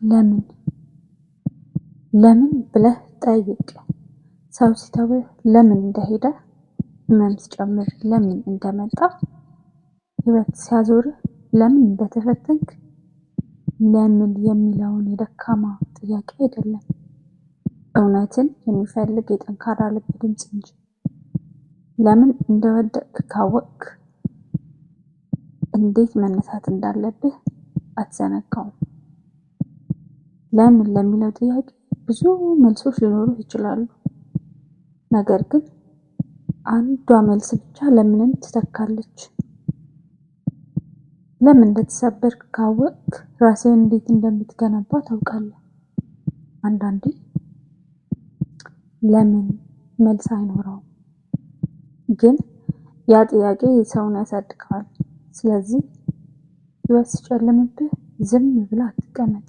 ለምን ለምን ብለህ ጠይቅ። ሰው ሲተውህ ለምን እንደሄደ፣ ህመም ሲጨምር ለምን እንደመጣ፣ ህይወት ሲያዞርህ ለምን እንደተፈተንክ፣ ለምን የሚለውን የደካማ ጥያቄ አይደለም፣ እውነትን የሚፈልግ የጠንካራ ልብ ድምፅ እንጂ። ለምን እንደወደቅክ ካወቅክ እንዴት መነሳት እንዳለብህ አትዘነጋውም። ለምን ለሚለው ጥያቄ ብዙ መልሶች ሊኖሩህ ይችላሉ። ነገር ግን አንዷ መልስ ብቻ ለምንን ትተካለች። ለምን እንደተሰበርክ ካወቅክ ራስህን እንዴት እንደምትገነባ ታውቃለህ። አንዳንዴ ለምን መልስ አይኖረውም፣ ግን ያ ጥያቄ ሰውን ያሳድገዋል። ስለዚህ ህይወት ሲጨልምብህ ዝም ብለህ አትቀመጥ።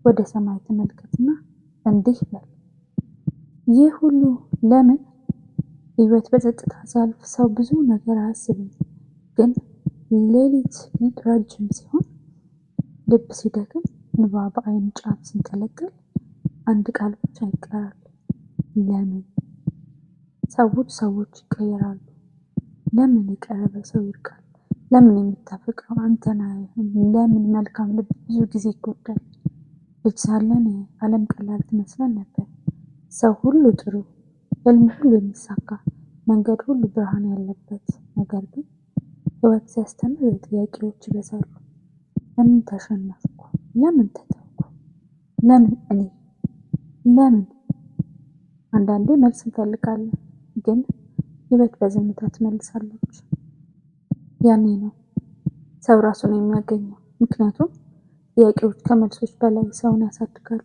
ወደ ሰማይ ተመልከትና እንዲህ በል፣ ይህ ሁሉ ለምን? ህይወት በጸጥታ ሲያልፍ ሰው ብዙ ነገር አያስብም፣ ግን ሌሊት ረጅም ሲሆን፣ ልብ ሲደክም፣ እንባ በዓይን ጫፍ ሲንጠለጠል አንድ ቃል ብቻ ይቀራል፣ ለምን። ሰዎች ይቀየራሉ። ለምን የቀረበ ሰው ይርቃል? ለምን የምታፈቅረው አንተን አያይህም? ለምን መልካም ልብ ብዙ ጊዜ ይጎዳል? ልጅ ሳለን ዓለም ቀላል ትመስለን ነበር። ሰው ሁሉ ጥሩ፣ ህልም ሁሉ የሚሳካ፣ መንገድ ሁሉ ብርሃን ያለበት። ነገር ግን ህይወት ሲያስተምር ጥያቄዎች ይበዛሉ። ለምን ተሸነፍኩ? ለምን ተተውኩ? ለምን እኔ? ለምን? አንዳንዴ መልስ እንፈልጋለን፣ ግን ህይወት በዝምታ ትመልሳለች። ያኔ ነው ሰው ራሱን የሚያገኘው። ምክንያቱም ጥያቄዎች ከመልሶች በላይ ሰውን ያሳድጋሉ።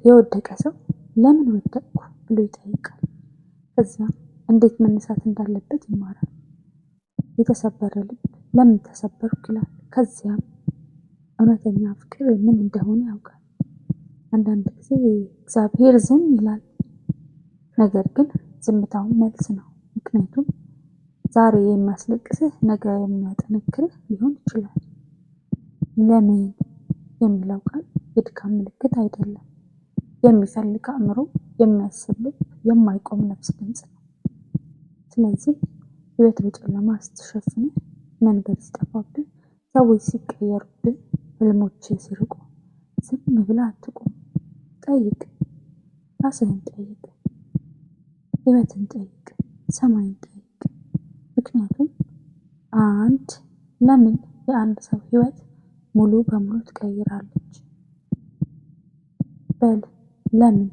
የወደቀ ሰው ለምን ወደቅኩ ብሎ ይጠይቃል። ከዚያም እንዴት መነሳት እንዳለበት ይማራል። የተሰበረ ልብ ለምን ተሰበርኩ ይላል። ከዚያም እውነተኛ ፍቅር ምን እንደሆነ ያውቃል። አንዳንድ ጊዜ እግዚአብሔር ዝም ይላል፣ ነገር ግን ዝምታውን መልስ ነው። ምክንያቱም ዛሬ የሚያስለቅስህ ነገ የሚያጠነክርህ ሊሆን ይችላል። ለምን የሚለው ቃል የድካም ምልክት አይደለም። የሚፈልግ አእምሮ፣ የሚያስብ ልብ፣ የማይቆም ነፍስ ድምፅ ነው። ስለዚህ ህይወት በጨለማ ስትሸፍንህ፣ መንገድ ሲጠፋብህ፣ ሰዎች ሲቀየሩብህ፣ ህልሞች ሲርቁ፣ ዝም ብለህ አትቁም። ጠይቅ፣ ራስህን ጠይቅ፣ ህይወትን ጠይቅ፣ ሰማይን ጠይቅ። ምክንያቱም ለምን የአንድ ሰው ህይወት ሙሉ በሙሉ ትቀይራለች። በል ለምን